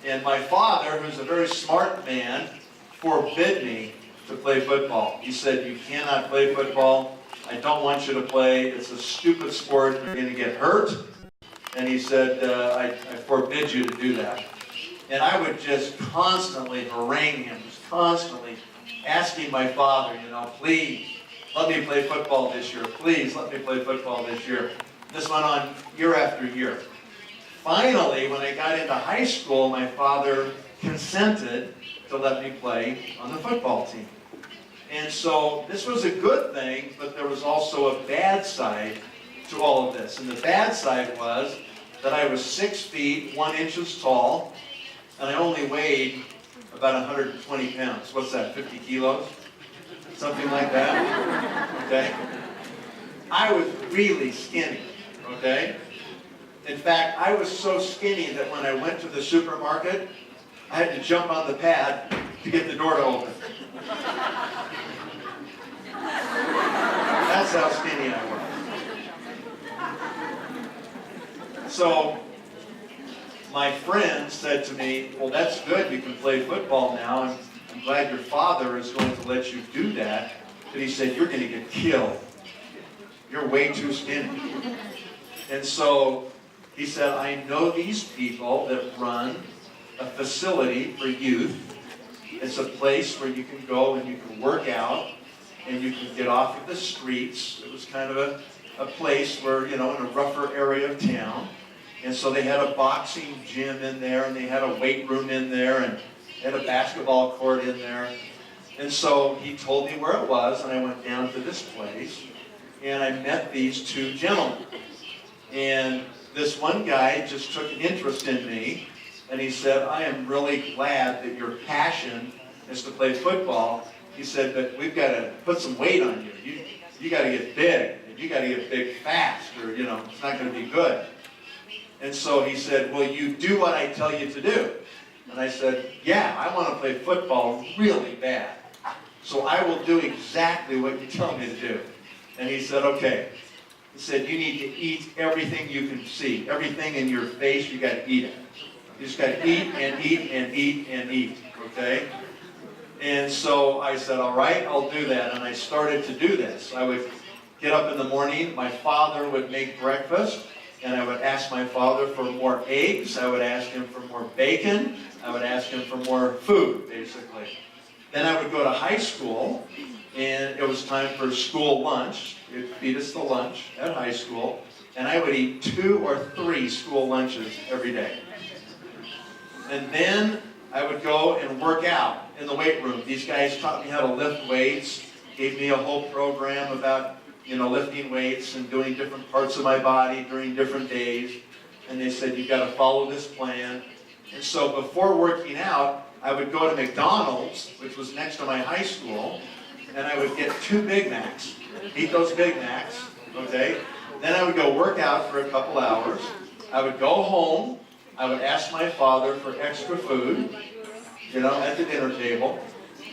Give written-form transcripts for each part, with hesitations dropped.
And my father, who's a very smart man, forbid me to play football. He said, you cannot play football. I don't want you to play. It's a stupid sport. You're going to get hurt. And he said, I forbid you to do that. And I would just constantly harangue him, just constantly asking my father, please, let me play football this year. Please, let me play football this year. This went on year after year. Finally, when I got into high school, my father consented to let me play on the football team. And so this was a good thing, but there was also a bad side to all of this. And the bad side was that I was 6 feet, 1 inch tall, and I only weighed about 120 pounds. What's that, 50 kilos? Something like that, okay? I was really skinny, okay? In fact, I was so skinny that when I went to the supermarket, I had to jump on the pad to get the door to open. That's how skinny I was. So, my friend said to me, well, that's good, you can play football now. I'm glad your father is going to let you do that. But he said, you're going to get killed. You're way too skinny. And so, he said, I know these people that run a facility for youth. It's a place where you can go and you can work out and you can get off of the streets. It was kind of a place where, in a rougher area of town. And so they had a boxing gym in there, and they had a weight room in there, and they had a basketball court in there. And so he told me where it was, and I went down to this place, and I met these 2 gentlemen. And this one guy just took an interest in me, and he said, I am really glad that your passion is to play football. He said, but we've got to put some weight on you. You got to get big, and you got to get big fast, or, it's not going to be good. And so he said, will you do what I tell you to do? And I said, yeah, I want to play football really bad. So I will do exactly what you tell me to do. And he said, okay. He said, you need to eat everything you can see. Everything in your face, you got to eat it. You just got to eat and eat and eat and eat, okay? And so I said, all right, I'll do that. And I started to do this. I would get up in the morning. My father would make breakfast. And I would ask my father for more eggs. I would ask him for more bacon. I would ask him for more food, basically. Then I would go to high school, and it was time for school lunch. They'd feed us the lunch at high school. And I would eat 2 or 3 school lunches every day. And then I would go and work out in the weight room. These guys taught me how to lift weights, gave me a whole program about lifting weights and doing different parts of my body during different days. And they said, you've got to follow this plan. And so before working out, I would go to McDonald's, which was next to my high school, and I would get 2 Big Macs, eat those Big Macs, okay? Then I would go work out for a couple hours. I would go home. I would ask my father for extra food, at the dinner table.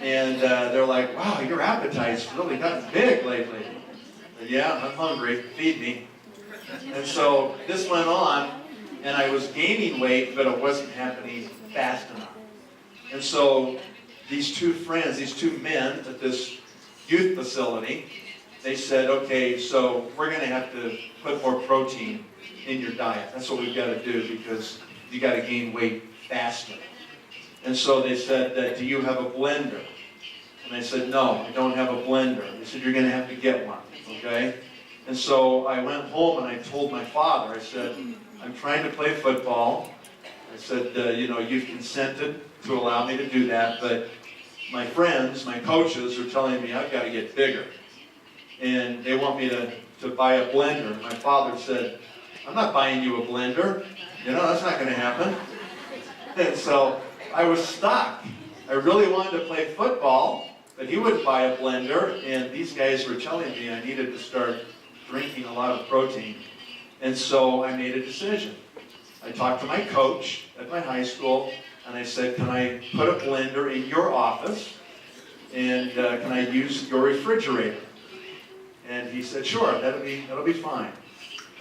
And they're like, wow, your appetite's really gotten big lately. Yeah, I'm hungry. Feed me. And so this went on, and I was gaining weight, but it wasn't happening fast enough. And so these 2 friends, these 2 men at this youth facility, they said, okay, so we're going to have to put more protein in your diet. That's what we've got to do because you got to gain weight faster. And so they said, do you have a blender? And I said, no, I don't have a blender. They said, you're going to have to get one. Okay? And so I went home and I told my father, I said, I'm trying to play football. I said, you've consented to allow me to do that, but my friends, my coaches are telling me I've got to get bigger. And they want me to buy a blender. My father said, I'm not buying you a blender. That's not going to happen. And so I was stuck. I really wanted to play football, but he wouldn't buy a blender, and these guys were telling me I needed to start drinking a lot of protein. And so I made a decision. I talked to my coach at my high school, and I said, can I put a blender in your office, and can I use your refrigerator? And he said, sure, that'll be fine.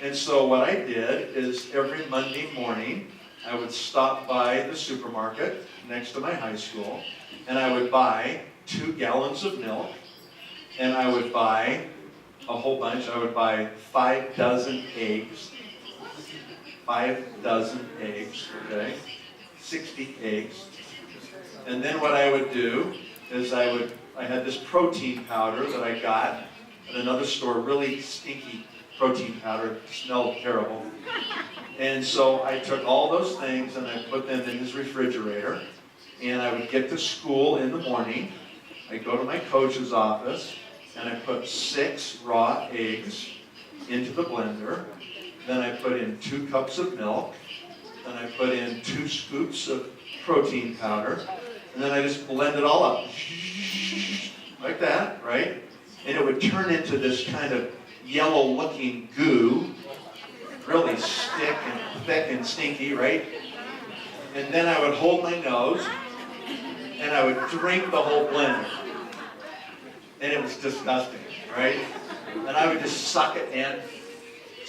And so what I did is every Monday morning, I would stop by the supermarket next to my high school, and I would buy 2 gallons of milk, and I would buy a whole bunch. I would buy 5 dozen eggs. 5 dozen eggs, okay? 60 eggs. And then what I would do is I had this protein powder that I got at another store, really stinky protein powder, it smelled terrible. And so I took all those things and I put them in his refrigerator, and I would get to school in the morning. I'd go to my coach's office, and I put 6 raw eggs into the blender. Then I put in 2 cups of milk. Then I put in 2 scoops of protein powder. And then I just blend it all up. Like that, right? And it would turn into this kind of yellow-looking goo. Really thick and stinky, right? And then I would hold my nose, and I would drink the whole blender. And it was disgusting, right? And I would just suck it in,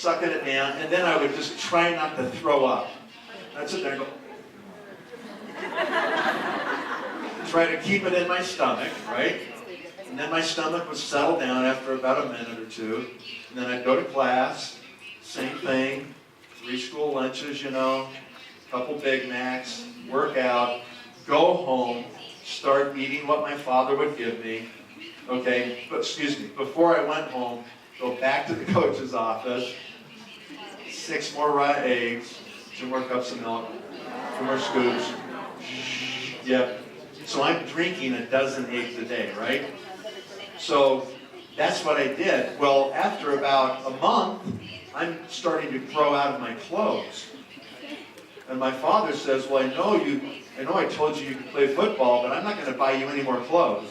and then I would just try not to throw up. I'd sit there and go, try to keep it in my stomach, right? And then my stomach would settle down after about a minute or 2. And then I'd go to class, same thing, 3 school lunches, you know, a couple Big Macs, work out, go home, start eating what my father would give me. Okay, but excuse me, before I went home, go back to the coach's office, 6 more raw eggs, 2 more cups of milk, 2 more scoops. Yep. So I'm drinking 12 eggs a day, right? So that's what I did. Well, after about a month, I'm starting to grow out of my clothes. And my father says, well, I know I told you could play football, but I'm not going to buy you any more clothes.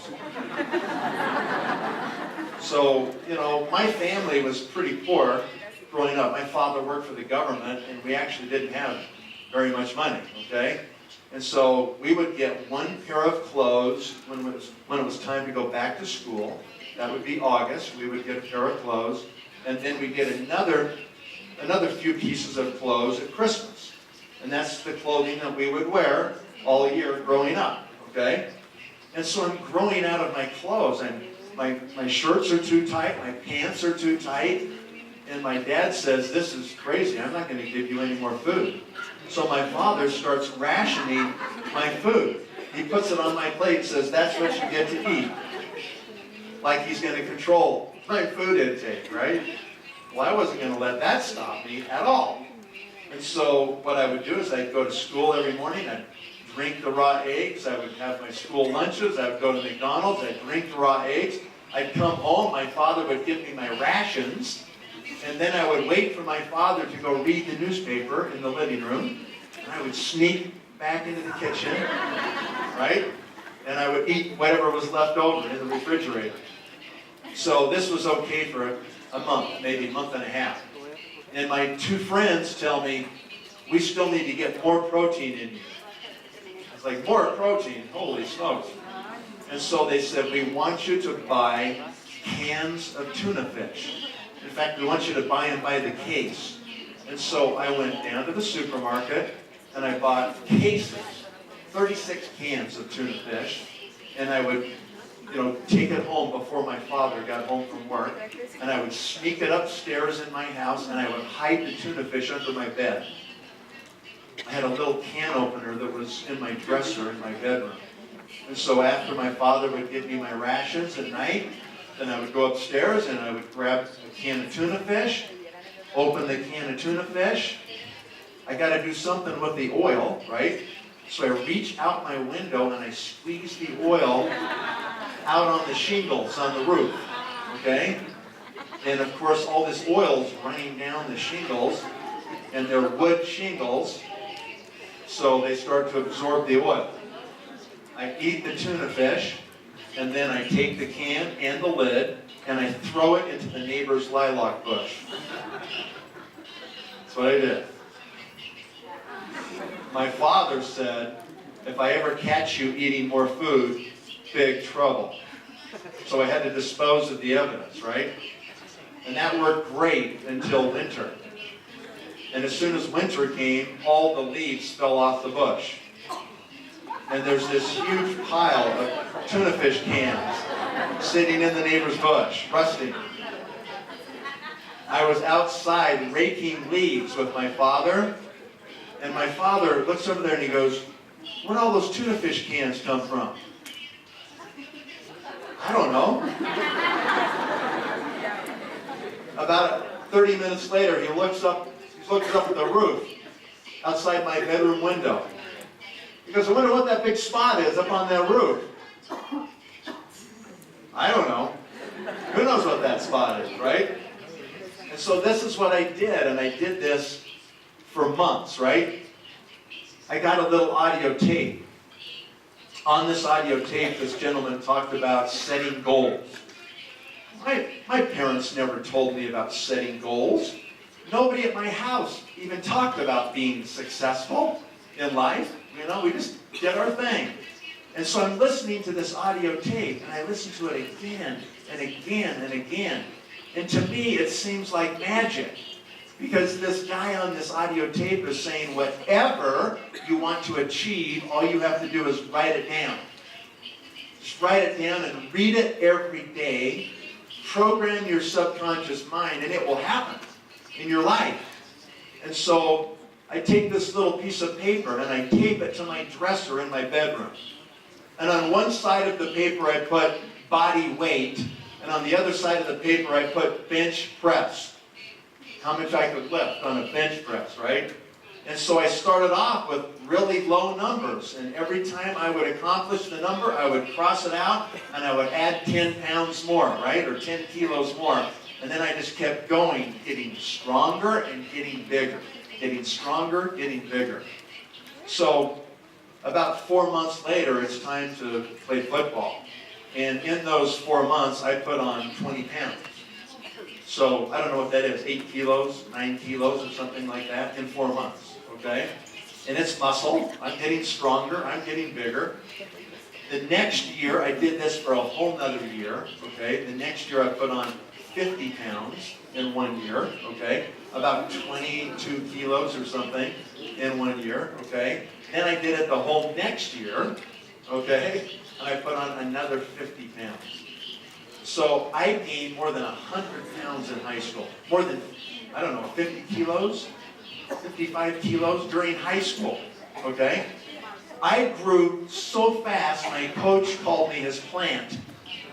So, you know, my family was pretty poor growing up. My father worked for the government, and we actually didn't have very much money, okay? And so we would get 1 pair of clothes when it was time to go back to school. That would be August. We would get a pair of clothes. And then we'd get another few pieces of clothes at Christmas. And that's the clothing that we would wear all year growing up, okay? And so I'm growing out of my clothes. My shirts are too tight, my pants are too tight, and my dad says, this is crazy, I'm not going to give you any more food. So my father starts rationing my food. He puts it on my plate and says, that's what you get to eat. Like he's going to control my food intake, right? Well, I wasn't going to let that stop me at all. And so what I would do is I'd go to school every morning, I'd drink the raw eggs, I would have my school lunches, I would go to McDonald's, I'd drink the raw eggs, I'd come home, my father would give me my rations, and then I would wait for my father to go read the newspaper in the living room, and I would sneak back into the kitchen, right? And I would eat whatever was left over in the refrigerator. So this was okay for a month, maybe a month and a half. And my 2 friends tell me, we still need to get more protein in you. I was like, more protein? Holy smokes. And so they said, we want you to buy cans of tuna fish. In fact, we want you to buy them by the case. And so I went down to the supermarket and I bought cases, 36 cans of tuna fish. And I would, take it home before my father got home from work. And I would sneak it upstairs in my house and I would hide the tuna fish under my bed. I had a little can opener that was in my dresser in my bedroom. And so after my father would give me my rations at night, then I would go upstairs and I would grab a can of tuna fish, open the can of tuna fish. I got to do something with the oil, right? So I reach out my window and I squeeze the oil out on the shingles on the roof, okay? And of course all this oil is running down the shingles, and they're wood shingles, so they start to absorb the oil. I eat the tuna fish, and then I take the can and the lid, and I throw it into the neighbor's lilac bush. That's what I did. My father said, if I ever catch you eating more food, big trouble. So I had to dispose of the evidence, right? And that worked great until winter. And as soon as winter came, all the leaves fell off the bush. And there's this huge pile of tuna fish cans sitting in the neighbor's bush, rusting. I was outside raking leaves with my father, and my father looks over there and he goes, "Where'd all those tuna fish cans come from?" I don't know. About 30 minutes later, he looks up at the roof outside my bedroom window. He goes, "I wonder what that big spot is up on that roof." I don't know. Who knows what that spot is, right? And so this is what I did, and I did this for months, right? I got a little audio tape. On this audio tape, this gentleman talked about setting goals. My parents never told me about setting goals. Nobody at my house even talked about being successful in life. You know, we just did our thing. And so I'm listening to this audio tape, and I listen to it again and again and again. And to me, it seems like magic. Because this guy on this audio tape is saying, whatever you want to achieve, all you have to do is write it down. Just write it down and read it every day. Program your subconscious mind, and it will happen in your life. And so I take this little piece of paper and I tape it to my dresser in my bedroom. And on one side of the paper I put body weight, and on the other side of the paper I put bench press. How much I could lift on a bench press, right? And so I started off with really low numbers, and every time I would accomplish the number, I would cross it out, and I would add 10 pounds more, right? Or 10 kilos more. And then I just kept going, getting stronger and getting bigger. Getting stronger, getting bigger. So about 4 months later, it's time to play football. And in those 4 months, I put on 20 pounds. So I don't know what that is, 8 kilos, 9 kilos, or something like that in 4 months, okay? And it's muscle. I'm getting stronger. I'm getting bigger. The next year, I did this for a whole nother year, okay? The next year, I put on 50 pounds in 1 year, okay? About 22 kilos or something in 1 year, okay? Then I did it the whole next year, okay? And I put on another 50 pounds. So I gained more than 100 pounds in high school. More than, 50 kilos? 55 kilos during high school, okay? I grew so fast, my coach called me his plant.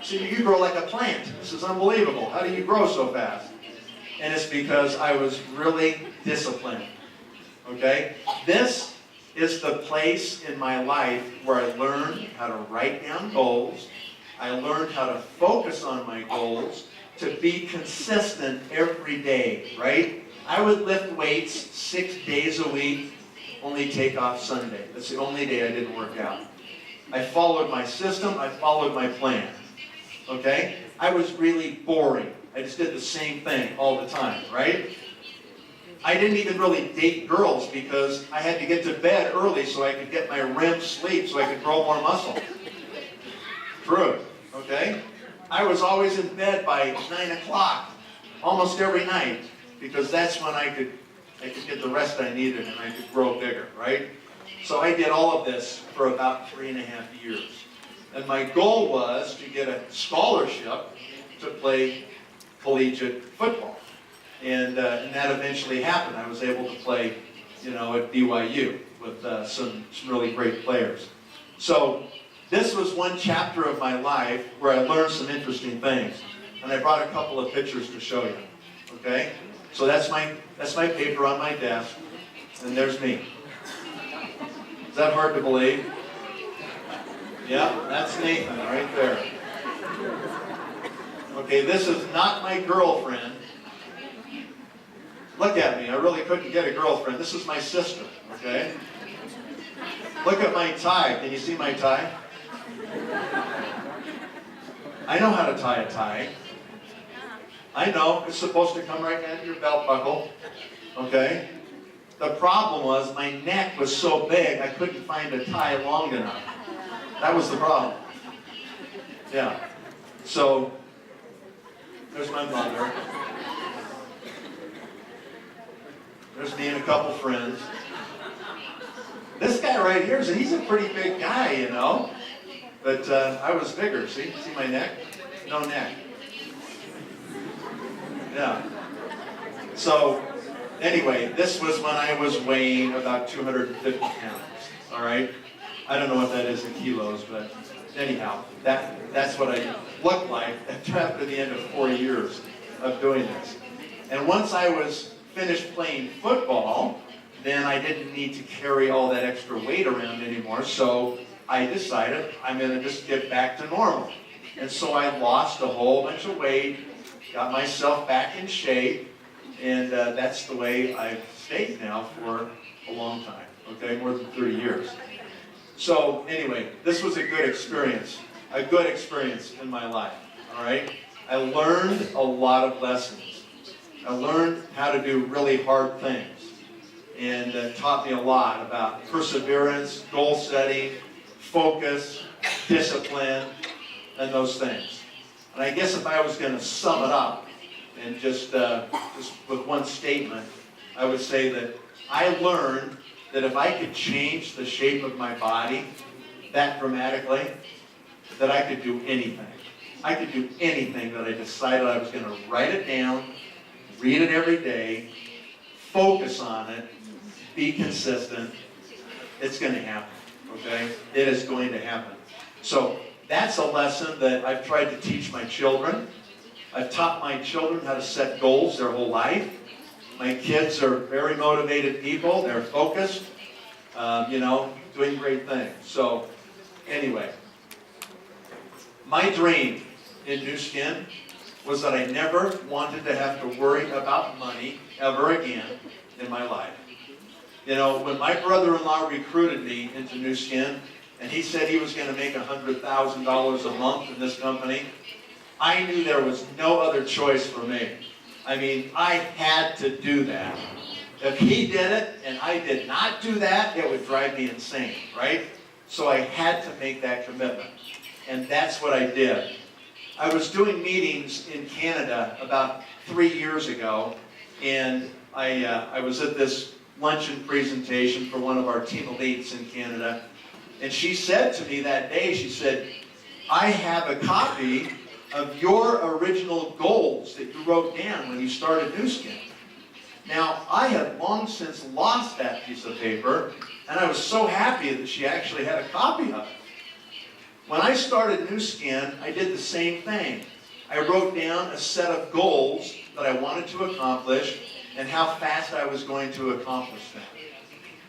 He said, "You grow like a plant. This is unbelievable. How do you grow so fast?" And it's because I was really disciplined, okay? This is the place in my life where I learned how to write down goals. I learned how to focus on my goals, to be consistent every day, right? I would lift weights 6 days a week, only take off Sunday. That's the only day I didn't work out. I followed my system, I followed my plan, okay? I was really boring. I just did the same thing all the time, right? I didn't even really date girls because I had to get to bed early so I could get my REM sleep so I could grow more muscle. True, okay? I was always in bed by 9 o'clock, almost every night, because that's when I could get the rest I needed and I could grow bigger, right? So I did all of this for about 3.5 years. And my goal was to get a scholarship to play collegiate football. And that eventually happened. I was able to play, at BYU with some really great players. So this was one chapter of my life where I learned some interesting things. And I brought a couple of pictures to show you. Okay? So that's my paper on my desk. And there's me. Is that hard to believe? Yeah, that's Nathan right there. Okay, this is not my girlfriend. Look at me. I really couldn't get a girlfriend. This is my sister, okay? Look at my tie. Can you see my tie? I know how to tie a tie. I know. It's supposed to come right down to your belt buckle, okay? The problem was my neck was so big I couldn't find a tie long enough. That was the problem. Yeah. So, there's my mother. There's me and a couple friends. This guy right here, he's a pretty big guy, you know. But I was bigger, see? See my neck? No neck. Yeah. So, anyway, this was when I was weighing about 250 pounds, all right? I don't know what that is in kilos, but anyhow, that's what I looked like after the end of 4 years of doing this. And once I was finished playing football, then I didn't need to carry all that extra weight around anymore, so I decided I'm going to just get back to normal. And so I lost a whole bunch of weight, got myself back in shape, and that's the way I've stayed now for a long time, okay, more than 30 years. So anyway, this was a good experience in my life, all right? I learned a lot of lessons. I learned how to do really hard things, and taught me a lot about perseverance, goal setting, focus, discipline, and those things. And I guess if I was going to sum it up, and just with one statement, I would say that I learned that if I could change the shape of my body that dramatically, that I could do anything. I could do anything that I decided I was going to write it down, read it every day, focus on it, be consistent. It's going to happen, okay? It is going to happen. So that's a lesson that I've tried to teach my children. I've taught my children how to set goals their whole life. My kids are very motivated people. They're focused, doing great things. So anyway, my dream in New Skin was that I never wanted to have to worry about money ever again in my life. You know, when my brother-in-law recruited me into New Skin, and he said he was going to make $100,000 a month in this company, I knew there was no other choice for me. I mean, I had to do that. If he did it and I did not do that, it would drive me insane, right? So I had to make that commitment. And that's what I did. I was doing meetings in Canada about 3 years ago, and I was at this luncheon presentation for one of our team elites in Canada, and she said to me that day, she said, I have a copy of your original goals that you wrote down when you started New Skin. Now, I had long since lost that piece of paper, and I was so happy that she actually had a copy of it. When I started New Skin, I did the same thing. I wrote down a set of goals that I wanted to accomplish and how fast I was going to accomplish them.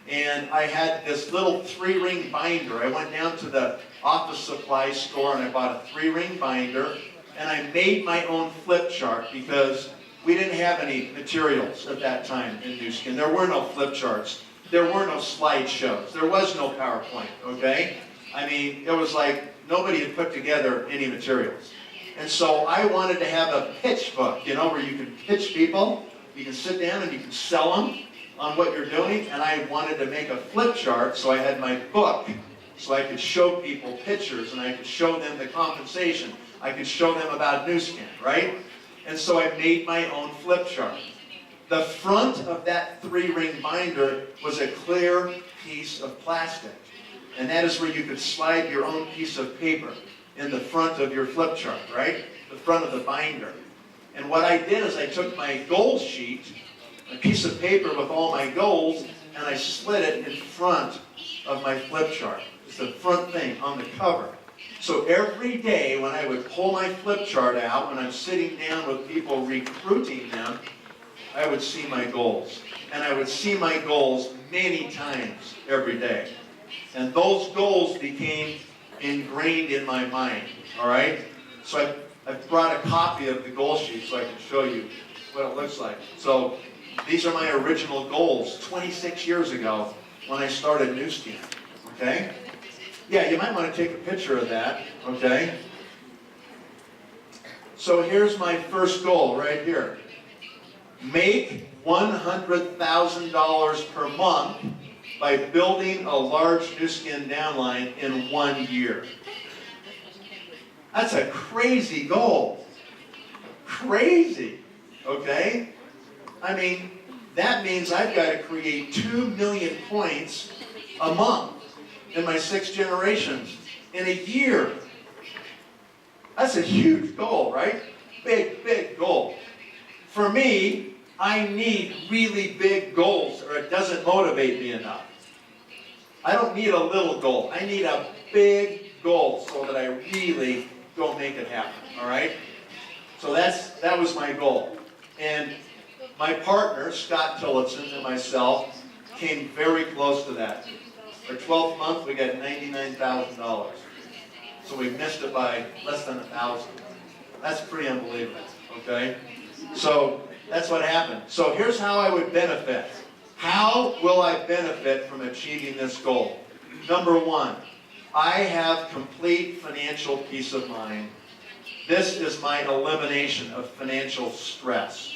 And I had this little 3-ring binder. I went down to the office supply store and I bought a 3-ring binder, and I made my own flip chart because we didn't have any materials at that time in New Skin. There were no flip charts. There were no slideshows. There was no PowerPoint, okay? I mean, it was like nobody had put together any materials. And so I wanted to have a pitch book, where you can pitch people. You can sit down and you can sell them on what you're doing. And I wanted to make a flip chart, so I had my book, so I could show people pictures and I could show them the compensation. I could show them about New Skin, right? And so I made my own flip chart. The front of that 3-ring binder was a clear piece of plastic. And that is where you could slide your own piece of paper in the front of your flip chart, right? The front of the binder. And what I did is I took my goal sheet, a piece of paper with all my goals, and I slid it in front of my flip chart. It's the front thing on the cover. So every day when I would pull my flip chart out, when I'm sitting down with people recruiting them, I would see my goals. And I would see my goals many times every day. And those goals became ingrained in my mind, all right? So I brought a copy of the goal sheet so I can show you what it looks like. So these are my original goals 26 years ago when I started New Skin, okay? Yeah, you might want to take a picture of that, okay? So here's my first goal right here. Make $100,000 per month by building a large New Skin downline in 1 year. That's a crazy goal. Crazy, okay? I mean, that means I've got to create 2 million points a month in my 6 generations in a year. That's a huge goal, right? Big, big goal. For me, I need really big goals or it doesn't motivate me enough. I don't need a little goal. I need a big goal so that I really go make it happen, all right? So that was my goal. And my partner, Scott Tillotson, and myself came very close to that. Our 12th month, we got $99,000. So we missed it by less than 1,000. That's pretty unbelievable, okay? So that's what happened. So here's how I would benefit. How will I benefit from achieving this goal? Number 1, I have complete financial peace of mind. This is my elimination of financial stress.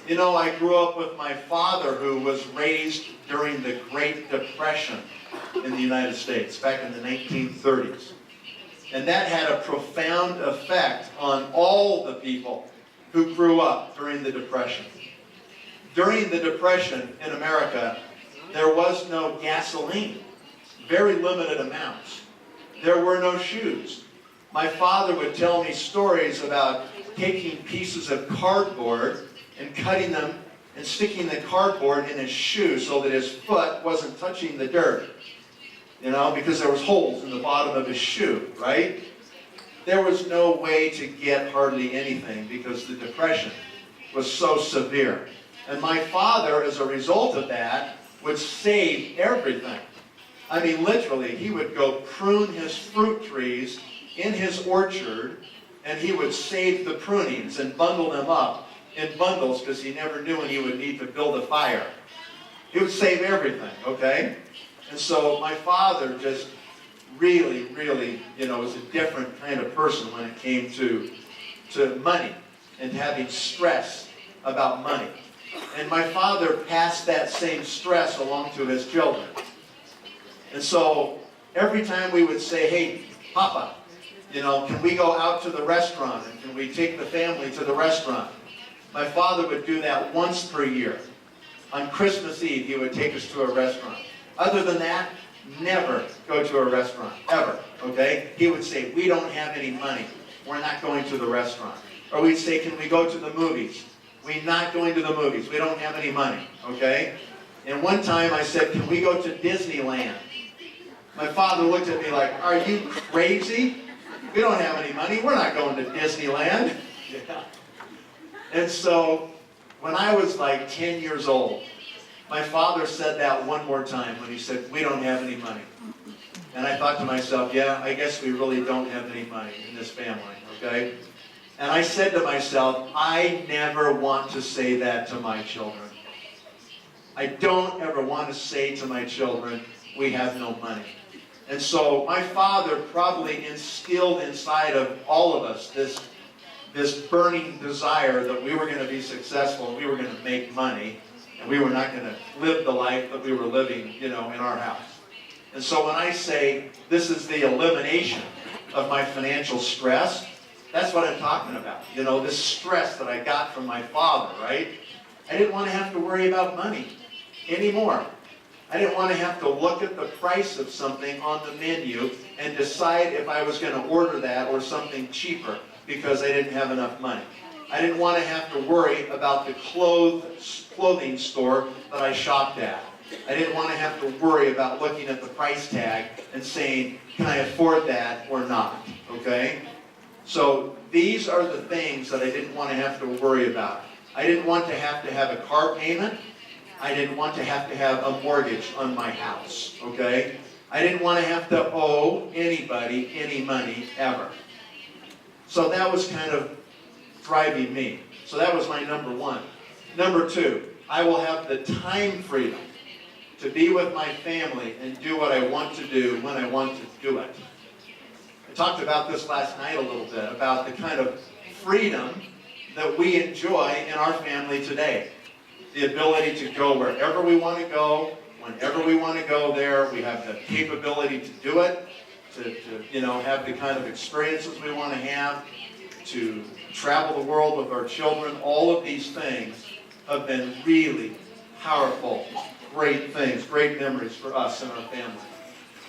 You know, I grew up with my father who was raised during the Great Depression in the United States, back in the 1930s. And that had a profound effect on all the people who grew up during the Depression. During the Depression in America, there was no gasoline, very limited amounts. There were no shoes. My father would tell me stories about taking pieces of cardboard and cutting them and sticking the cardboard in his shoe so that his foot wasn't touching the dirt. You know, because there was holes in the bottom of his shoe, right? There was no way to get hardly anything because the Depression was so severe. And my father, as a result of that, would save everything. I mean, literally, he would go prune his fruit trees in his orchard, and he would save the prunings and bundle them up in bundles because he never knew when he would need to build a fire. He would save everything, okay? And so my father just really, really, you know, was a different kind of person when it came to money and having stress about money. And my father passed that same stress along to his children. And so every time we would say, hey, Papa, you know, can we go out to the restaurant and can we take the family to the restaurant? My father would do that once per year. On Christmas Eve, he would take us to a restaurant. Other than that, never go to a restaurant, ever, okay? He would say, we don't have any money. We're not going to the restaurant. Or we'd say, can we go to the movies? We're not going to the movies. We don't have any money, okay? And one time I said, can we go to Disneyland? My father looked at me like, are you crazy? We don't have any money. We're not going to Disneyland. Yeah. And so when I was like 10 years old, my father said that one more time when he said, we don't have any money. And I thought to myself, yeah, I guess we really don't have any money in this family, okay? And I said to myself, I never want to say that to my children. I don't ever want to say to my children, we have no money. And so my father probably instilled inside of all of us this burning desire that we were going to be successful and we were going to make money and we were not going to live the life that we were living, you know, in our house. And so when I say this is the elimination of my financial stress, that's what I'm talking about. You know, this stress that I got from my father, right? I didn't want to have to worry about money anymore. I didn't want to have to look at the price of something on the menu and decide if I was going to order that or something cheaper because I didn't have enough money. I didn't want to have to worry about the clothing store that I shopped at. I didn't want to have to worry about looking at the price tag and saying, can I afford that or not? Okay? So these are the things that I didn't want to have to worry about. I didn't want to have a car payment. I didn't want to have a mortgage on my house. Okay? I didn't want to have to owe anybody any money ever. So that was kind of driving me. So that was my number one. Number two, I will have the time freedom to be with my family and do what I want to do when I want to do it. I talked about this last night a little bit, about the kind of freedom that we enjoy in our family today. The ability to go wherever we want to go, whenever we want to go there. We have the capability to do it, to you know, have the kind of experiences we want to have, to travel the world with our children. All of these things have been really powerful, great things, great memories for us and our family.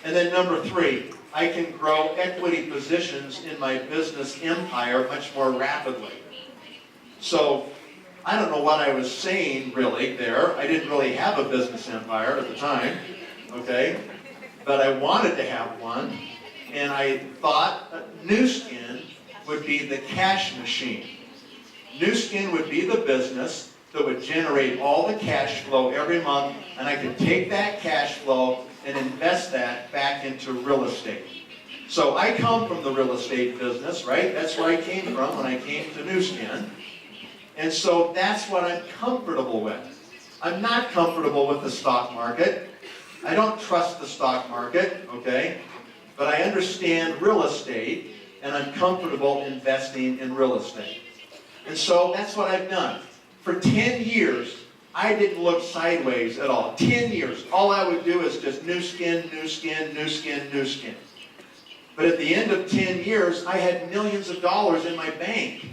And then number 3, I can grow equity positions in my business empire much more rapidly. So, I don't know what I was saying really there. I didn't really have a business empire at the time, okay? But I wanted to have one, and I thought Nu Skin would be the cash machine. Nu Skin would be the business that would generate all the cash flow every month, and I could take that cash flow and invest that back into real estate. So I come from the real estate business, right? That's where I came from when I came to Nu Skin. And so that's what I'm comfortable with. I'm not comfortable with the stock market. I don't trust the stock market, okay? But I understand real estate, and I'm comfortable investing in real estate. And so that's what I've done. For 10 years, I didn't look sideways at all. 10 years. All I would do is just Nu Skin, Nu Skin, Nu Skin, Nu Skin. But at the end of 10 years, I had millions of dollars in my bank.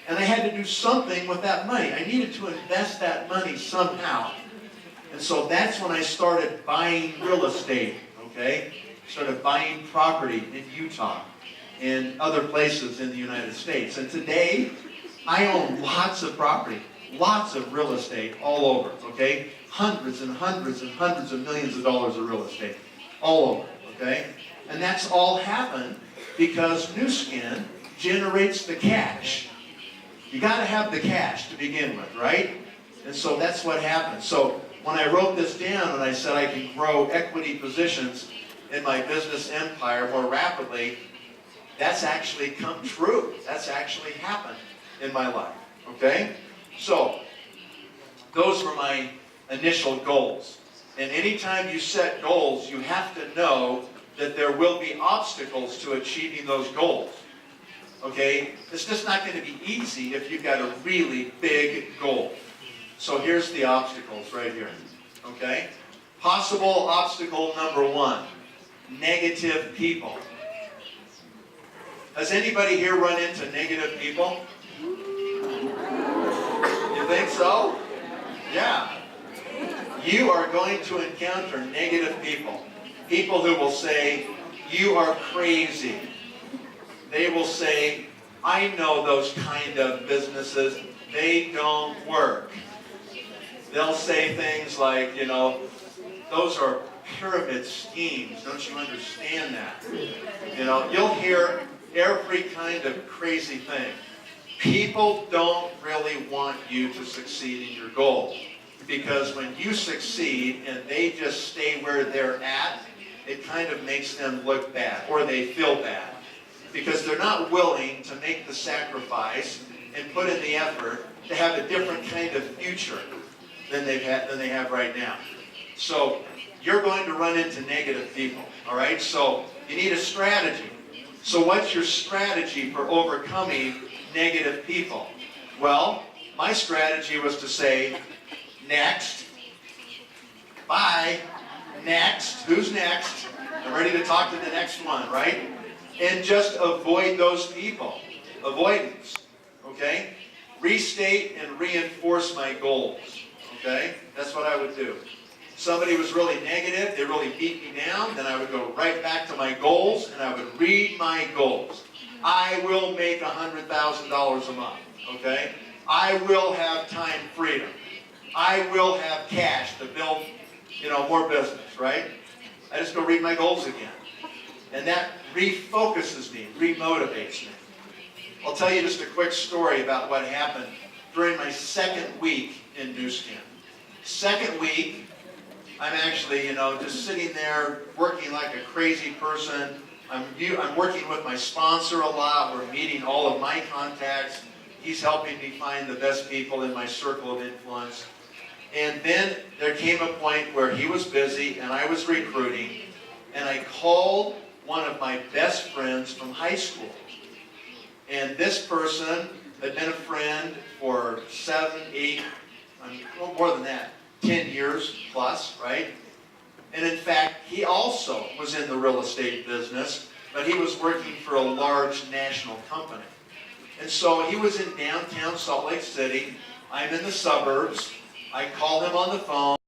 And I had to do something with that money. I needed to invest that money somehow. And so that's when I started buying real estate, okay? Started buying property in Utah and other places in the United States. And today, I own lots of property, lots of real estate all over, okay? Hundreds and hundreds and hundreds of millions of dollars of real estate all over, okay? And that's all happened because Nu Skin generates the cash. You got to have the cash to begin with, right? And so that's what happened. So when I wrote this down and I said I can grow equity positions in my business empire more rapidly, that's actually come true. That's actually happened in my life, okay? So those were my initial goals. And anytime you set goals, you have to know that there will be obstacles to achieving those goals. Okay? It's just not going to be easy if you've got a really big goal. So here's the obstacles right here. Okay? Possible obstacle number 1, negative people. Has anybody here run into negative people? You think so? Yeah. You are going to encounter negative people. People who will say, you are crazy. They will say, I know those kind of businesses, they don't work. They'll say things like, you know, those are pyramid schemes, don't you understand that? You know, you'll hear every kind of crazy thing. People don't really want you to succeed in your goal. Because when you succeed and they just stay where they're at, it kind of makes them look bad, or they feel bad. Because they're not willing to make the sacrifice and put in the effort to have a different kind of future than they have right now. So you're going to run into negative people, all right? So you need a strategy. So what's your strategy for overcoming negative people? Well, my strategy was to say, next, bye, next, who's next? I'm ready to talk to the next one, right? And just avoid those people. Avoidance, okay? Restate and reinforce my goals, okay? That's what I would do. Somebody was really negative, they really beat me down, then I would go right back to my goals and I would read my goals. I will make $100,000 a month, okay? I will have time freedom. I will have cash to build, more business, right? I just go read my goals again. And that refocuses me, remotivates me. I'll tell you just a quick story about what happened during my second week in Nu Skin. Second week, I'm actually, just sitting there working like a crazy person. I'm working with my sponsor a lot. We're meeting all of my contacts. He's helping me find the best people in my circle of influence. And then there came a point where he was busy and I was recruiting. And I called one of my best friends from high school. And this person had been a friend for 7, 8, more than that, 10 years plus, right? And in fact, he also was in the real estate business, but he was working for a large national company. And so he was in downtown Salt Lake City, I'm in the suburbs. I call him on the phone.